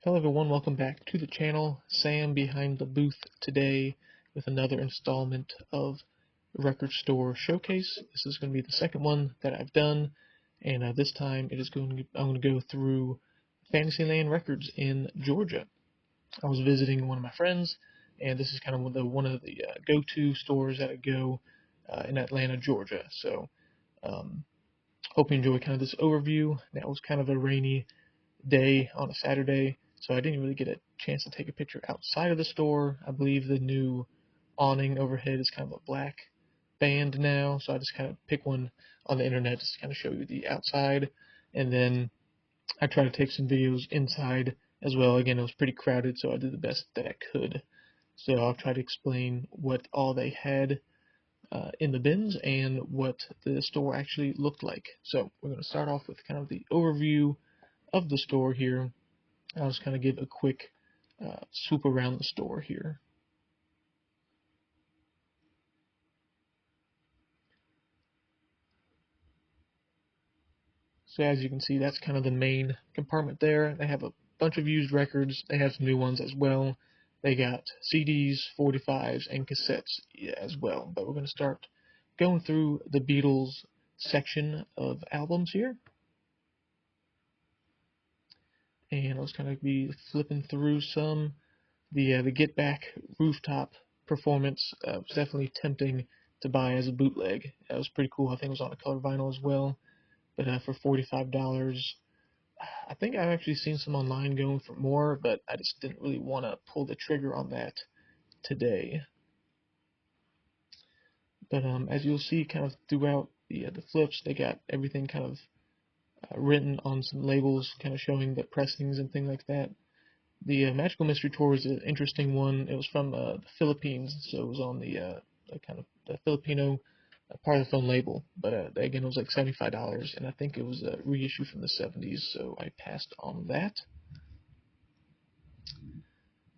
Hello everyone, welcome back to the channel. Sam behind the booth today with another installment of Record Store Showcase. This is going to be the second one that I've done, and this time I'm going to go through Fantasyland Records in Georgia. I was visiting one of my friends, and this is kind of one of the go-to stores that I go in Atlanta, Georgia. So hope you enjoy kind of this overview. That was kind of a rainy day on a Saturday, so I didn't really get a chance to take a picture outside of the store. I believe the new awning overhead is kind of a black band now, so I just kind of pick one on the internet just to kind of show you the outside, and then I try to take some videos inside as well. Again, it was pretty crowded, so I did the best that I could. So I'll try to explain what all they had in the bins and what the store actually looked like. So we're going to start off with kind of the overview of the store here. I'll just kind of give a quick swoop around the store here. So as you can see, that's kind of the main compartment there. They have a bunch of used records. They have some new ones as well. They got CDs, 45s, and cassettes as well. But we're going to start going through the Beatles section of albums here. And I'll just kind of be flipping through some. The Get Back rooftop performance was definitely tempting to buy as a bootleg. That was pretty cool. I think it was on a color vinyl as well. But for $45, I think I've actually seen some online going for more, but I just didn't really want to pull the trigger on that today. But as you'll see, kind of throughout the flips, they got everything kind of written on some labels, kind of showing the pressings and things like that. The Magical Mystery Tour was an interesting one. It was from the Philippines, so it was on the kind of the Filipino part of the phone label. But again, it was like $75, and I think it was a reissue from the 70s, so I passed on that.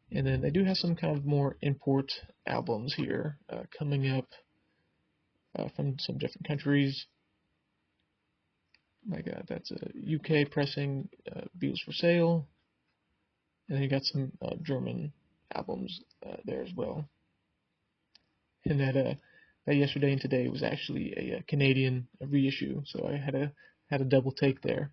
And then they do have some kind of more import albums here coming up from some different countries. Like that's a UK pressing, Beatles for Sale. And then you got some German albums there as well. And that Yesterday and Today was actually a Canadian reissue, so I had a double take there.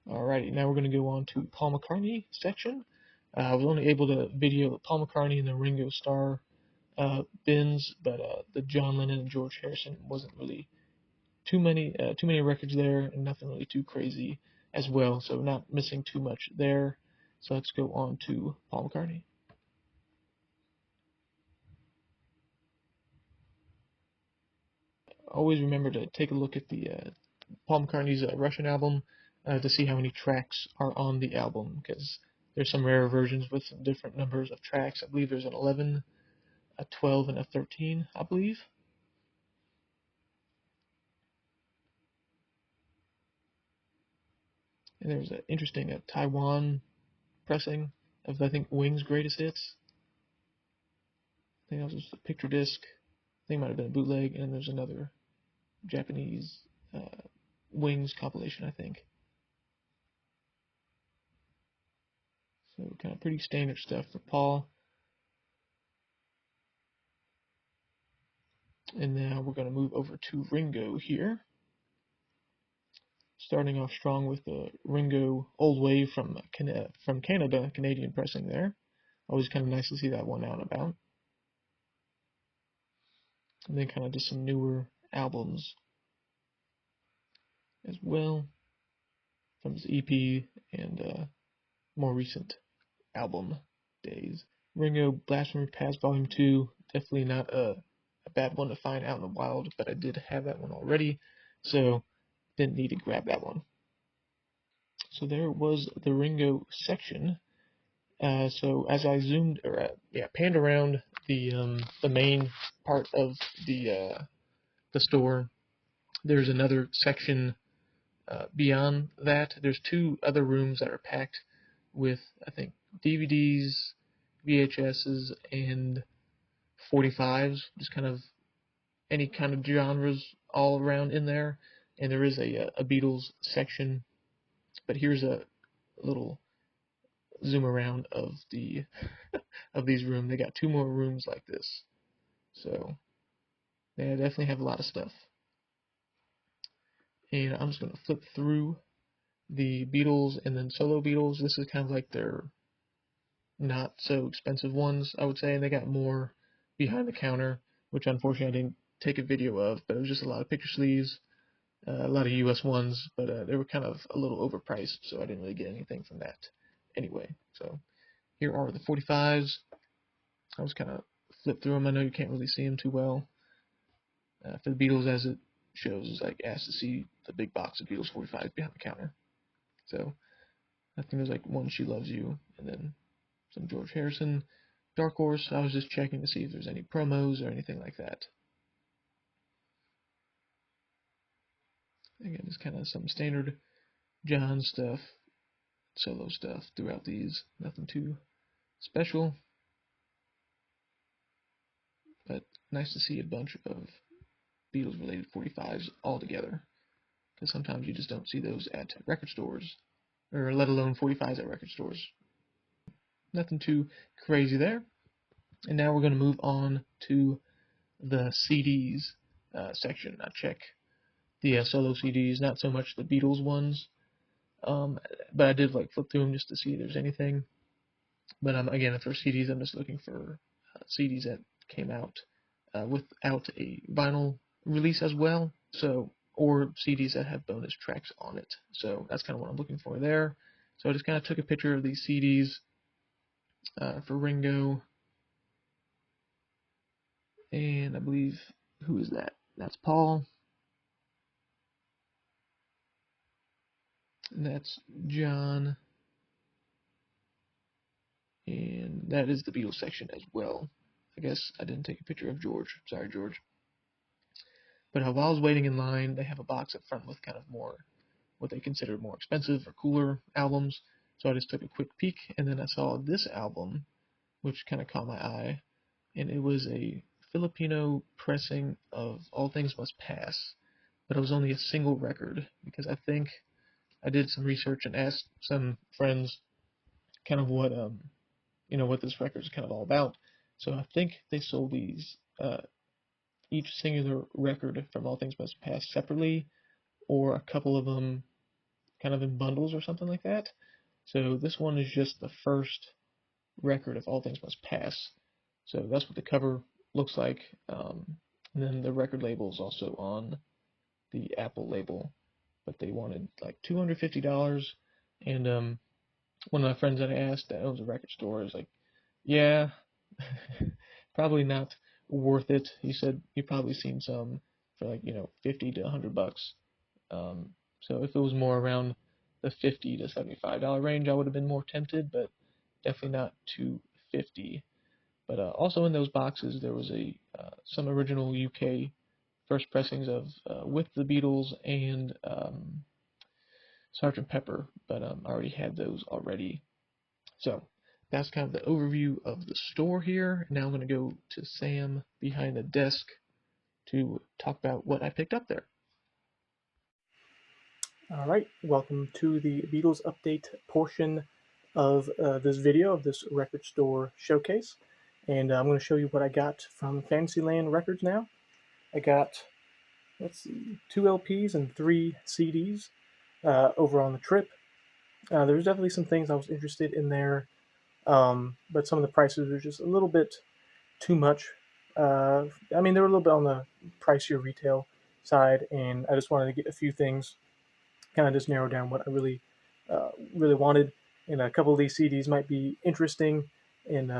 Alrighty, now we're going to go on to Paul McCartney section. I was only able to video Paul McCartney and the Ringo Starr bins, but the John Lennon and George Harrison wasn't really too many records there, and nothing really too crazy as well. So not missing too much there. So let's go on to Paul McCartney. Always remember to take a look at the Paul McCartney's Russian album to see how many tracks are on the album, because there's some rare versions with some different numbers of tracks. I believe there's an 11, a 12, and a 13, I believe. And there's an interesting Taiwan pressing of, I think, Wings' greatest hits. I think that was just a picture disc. I think it might have been a bootleg, and then there's another Japanese Wings compilation, I think. So kind of pretty standard stuff for Paul. And now we're going to move over to Ringo here. Starting off strong with the Ringo Old Wave from Canada, Canadian pressing there. Always kind of nice to see that one out and about. And then kind of just some newer albums as well from his EP and more recent album days. Ringo Blasphemy Past Volume 2, definitely not a bad one to find out in the wild, but I did have that one already, so didn't need to grab that one. So there was the Ringo section. So as I panned around the main part of the store, there's another section beyond that. There's two other rooms that are packed with, I think, DVDs, VHSs and 45s, just kind of any kind of genres all around in there. And there is a Beatles section, but here's a little zoom around of the of these rooms. They got 2 more rooms like this, so they definitely have a lot of stuff. And I'm just gonna flip through the Beatles and then solo Beatles. This is kind of like their not so expensive ones, I would say, and they got more behind the counter, which unfortunately I didn't take a video of, but it was just a lot of picture sleeves, a lot of US ones, but they were kind of a little overpriced, so I didn't really get anything from that anyway. So here are the 45s. I was kind of flip through them. I know you can't really see them too well. For the Beatles, as it shows, like asked to see the big box of Beatles 45s behind the counter. So I think there's like One She Loves You, and then some George Harrison. Dark Horse, I was just checking to see if there's any promos or anything like that. Again, just kind of some standard John stuff, solo stuff throughout these. Nothing too special, but nice to see a bunch of Beatles related 45s all together, because sometimes you just don't see those at record stores, or let alone 45s at record stores. Nothing too crazy there. And now we're going to move on to the CDs section. I check the solo CDs, not so much the Beatles ones, but I did like flip through them just to see if there's anything. But again, for CDs, I'm just looking for CDs that came out without a vinyl release as well, so or CDs that have bonus tracks on it. So that's kind of what I'm looking for there. So I just kind of took a picture of these CDs for Ringo, and I believe, who is that? That's Paul, and that's John, and that is the Beatles section as well. I guess I didn't take a picture of George. Sorry, George. But while I was waiting in line, they have a box up front with kind of more what they consider more expensive or cooler albums. So I just took a quick peek, and then I saw this album, which kind of caught my eye, and it was a Filipino pressing of All Things Must Pass, but it was only a single record, because I think I did some research and asked some friends kind of what what this record is kind of all about. So I think they sold these each singular record from All Things Must Pass separately, or a couple of them kind of in bundles or something like that. So this one is just the first record of All Things Must Pass. So that's what the cover looks like. And then the record label is also on the Apple label, but they wanted like $250. And one of my friends that I asked that owns a record store is like, yeah, probably not worth it. He said you've probably seen some for like 50 to $100. So if it was more around the $50 to $75 range, I would have been more tempted, but definitely not $250. But also in those boxes, there was some original UK first pressings of with the Beatles and Sgt. Pepper, but I already had those already. So that's kind of the overview of the store here. Now I'm going to go to Sam behind the desk to talk about what I picked up there. All right, welcome to the Beatles update portion of this video, of this record store showcase. And I'm going to show you what I got from Fantasyland Records now. I got, let's see, 2 LPs and 3 CDs over on the trip. There's definitely some things I was interested in there, but some of the prices were just a little bit too much. I mean, they were a little bit on the pricier retail side, and I just wanted to get a few things, kind of just narrow down what I really wanted. And a couple of these CDs might be interesting, and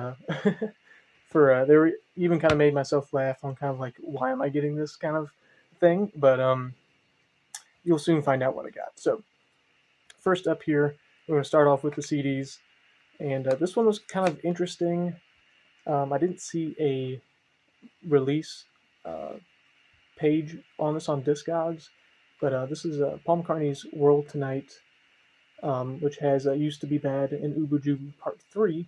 they were even kind of made myself laugh on kind of like, why am I getting this kind of thing? But you'll soon find out what I got. So first up here, we're going to start off with the CDs, and this one was kind of interesting. I didn't see a release page on this on Discogs, but this is Paul McCartney's World Tonight, which has Used to Be Bad and Ubu Jubu Part 3.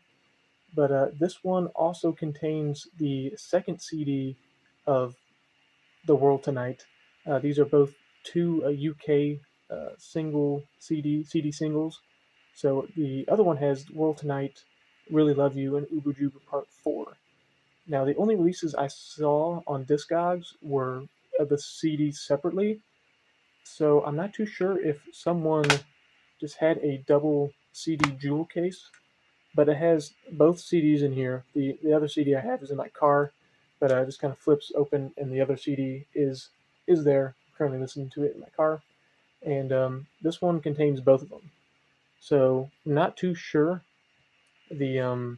But this one also contains the second CD of The World Tonight. These are both two UK single CD singles. So the other one has World Tonight, Really Love You, and Ubu Jubu Part 4. Now, the only releases I saw on Discogs were the CDs separately, so I'm not too sure if someone just had a double CD jewel case, but it has both CDs in here. The other CD I have is in my car, but it just kind of flips open, and the other CD is there. I'm currently listening to it in my car, and this one contains both of them. So I'm not too sure the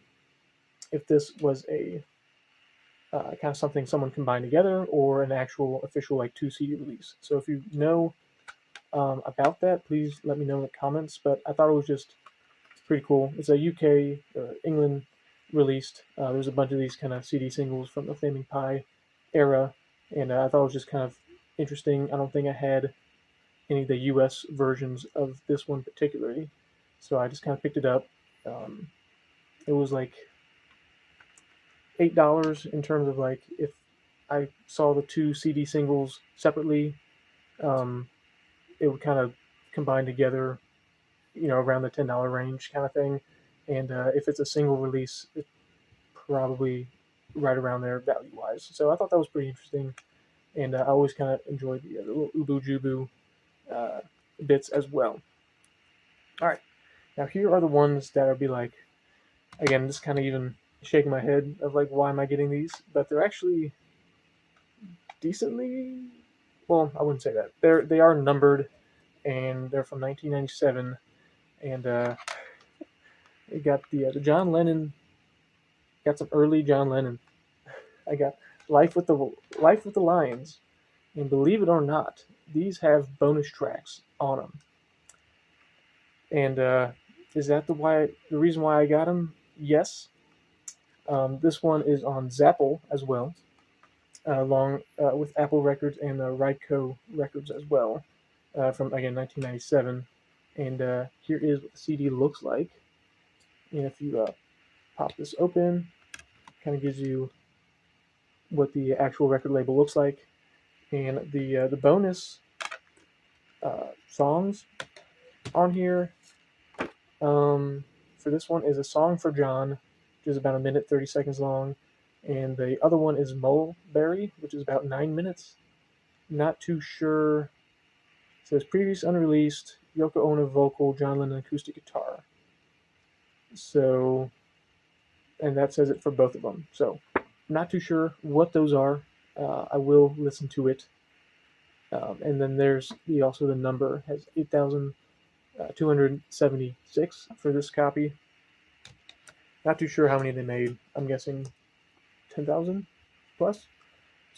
if this was a kind of something someone combined together or an actual official like two CD release. So if you know about that, please let me know in the comments. But I thought it was just pretty cool. It's a UK England released. There's a bunch of these kind of CD singles from the Flaming Pie era, and I thought it was just kind of interesting. I don't think I had any of the US versions of this one particularly, so I just kind of picked it up. It was like $8 in terms of like if I saw the two CD singles separately, um, it would kind of combine together, around the $10 range kind of thing. And if it's a single release, it's probably right around there value wise. So I thought that was pretty interesting, and I always kind of enjoyed the little Ubu Jubu uh, bits as well. All right, now here are the ones that I'd be like, again, just kind of even shaking my head of like, why am I getting these? But they're actually decently, well, I wouldn't say that. They are numbered, and they're from 1997, and it got the John Lennon, got some early John Lennon. I got Life with the Lions, and believe it or not, these have bonus tracks on them. And is that the reason why I got them? Yes. This one is on Zapple as well, along with Apple Records and Ryco Records as well, from again 1997. And here is what the CD looks like. And if you pop this open, kind of gives you what the actual record label looks like, and the bonus songs on here for this one is A Song for John, which is about 1 minute 30 seconds long, and the other one is Mulberry, which is about 9 minutes. Not too sure. It says previous unreleased, Yoko Ono vocal, John Lennon acoustic guitar. So, and that says it for both of them. So, not too sure what those are. I will listen to it. And then there's also the number has 8,276 for this copy. Not too sure how many they made. I'm guessing 10,000 plus.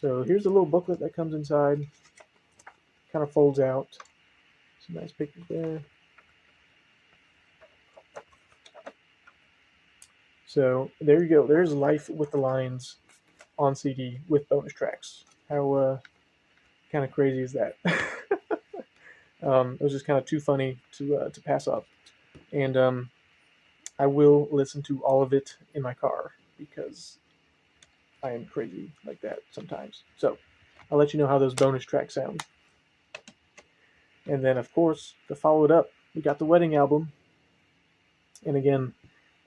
So here's the little booklet that comes inside. Kind of folds out. Some nice pictures there. So there you go. There's Life with the Lions on CD with bonus tracks. How kind of crazy is that? It was just kind of too funny to pass up. And I will listen to all of it in my car because I am crazy like that sometimes. So I'll let you know how those bonus tracks sound. And then, of course, to follow it up, we got the wedding album. And again,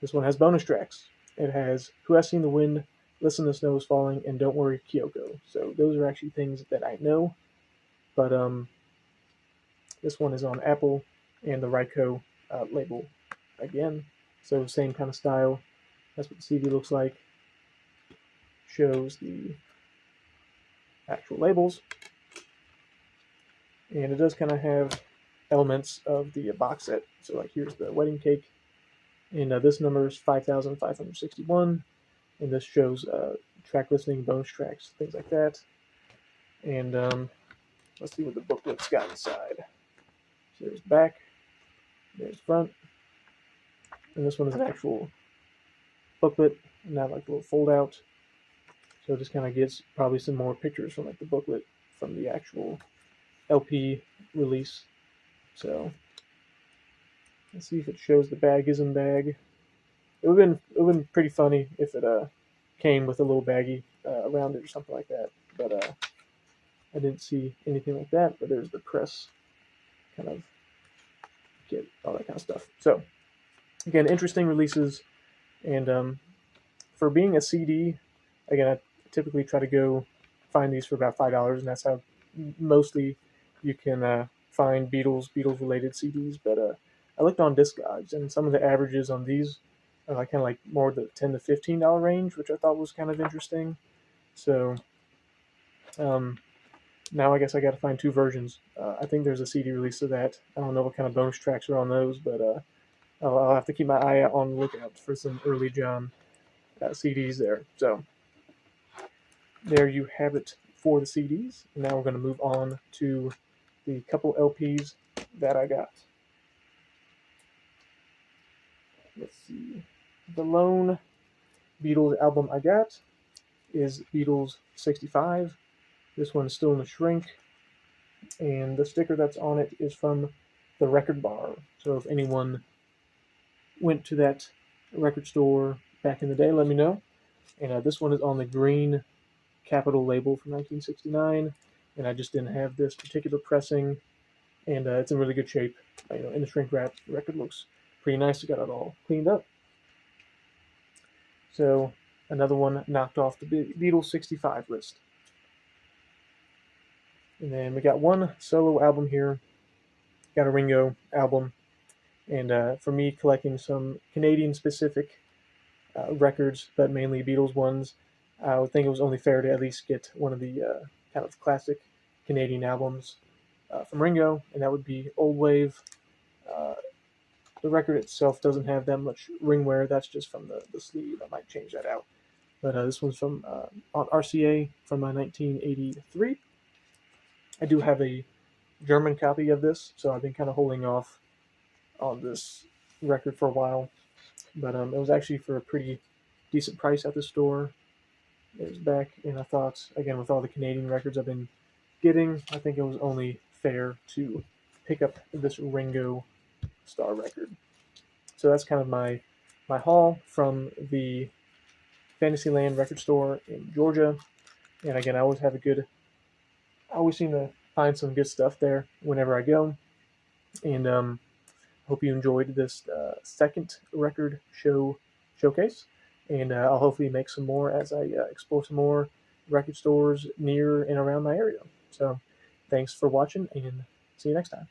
this one has bonus tracks. It has Who Has Seen the Wind, Listen, the Snow is Falling, and Don't Worry, Kyoko. So those are actually things that I know. But this one is on Apple and the Ryco label again. So same kind of style. That's what the CD looks like. Shows the actual labels. And it does kind of have elements of the box set. So like here's the wedding cake. And this number is 5,561. And this shows track listing, bonus tracks, things like that. And let's see what the booklet's got inside. So there's back, there's front, and this one is an actual booklet, not like a little fold out. So it just kind of gets probably some more pictures from like the booklet from the actual LP release. So let's see if it shows the bag is in bag. it would been pretty funny if it came with a little baggie around it or something like that. But I didn't see anything like that. But there's the press kind of get all that kind of stuff. So again, interesting releases, and for being a CD, again, I typically try to go find these for about $5, and that's how mostly you can find Beatles related CDs. But I looked on Discogs, and some of the averages on these are like kind of like more the $10 to $15 range, which I thought was kind of interesting. So um, now I guess I got to find two versions. I think there's a CD release of that. I don't know what kind of bonus tracks are on those, but I'll have to keep my eye out on the lookout for some early John CDs there. So there you have it for the CDs. Now we're going to move on to the couple LPs that I got. Let's see. The lone Beatles album I got is Beatles 65. This one's still in the shrink, and the sticker that's on it is from the Record Bar. So if anyone went to that record store back in the day, let me know. And this one is on the green Capitol label from 1969, and I just didn't have this particular pressing, and it's in really good shape. In the shrink wrap, the record looks pretty nice. I got it all cleaned up. So another one knocked off the Beatles 65 list. And then we got one solo album here. Got a Ringo album, and for me, collecting some Canadian-specific records, but mainly Beatles ones, I would think it was only fair to at least get one of the kind of classic Canadian albums from Ringo, and that would be Old Wave. The record itself doesn't have that much ring wear. That's just from the sleeve. I might change that out. But this one's from on RCA from 1983. I do have a German copy of this, so I've been kind of holding off on this record for a while. But it was actually for a pretty decent price at the store. It was back, and I thought, again, with all the Canadian records I've been getting, I think it was only fair to pick up this Ringo Star record. So that's kind of my haul from the Fantasyland record store in Georgia. And again, I always seem to find some good stuff there whenever I go. And hope you enjoyed this second record showcase. And I'll hopefully make some more as I explore some more record stores near and around my area. So thanks for watching, and see you next time.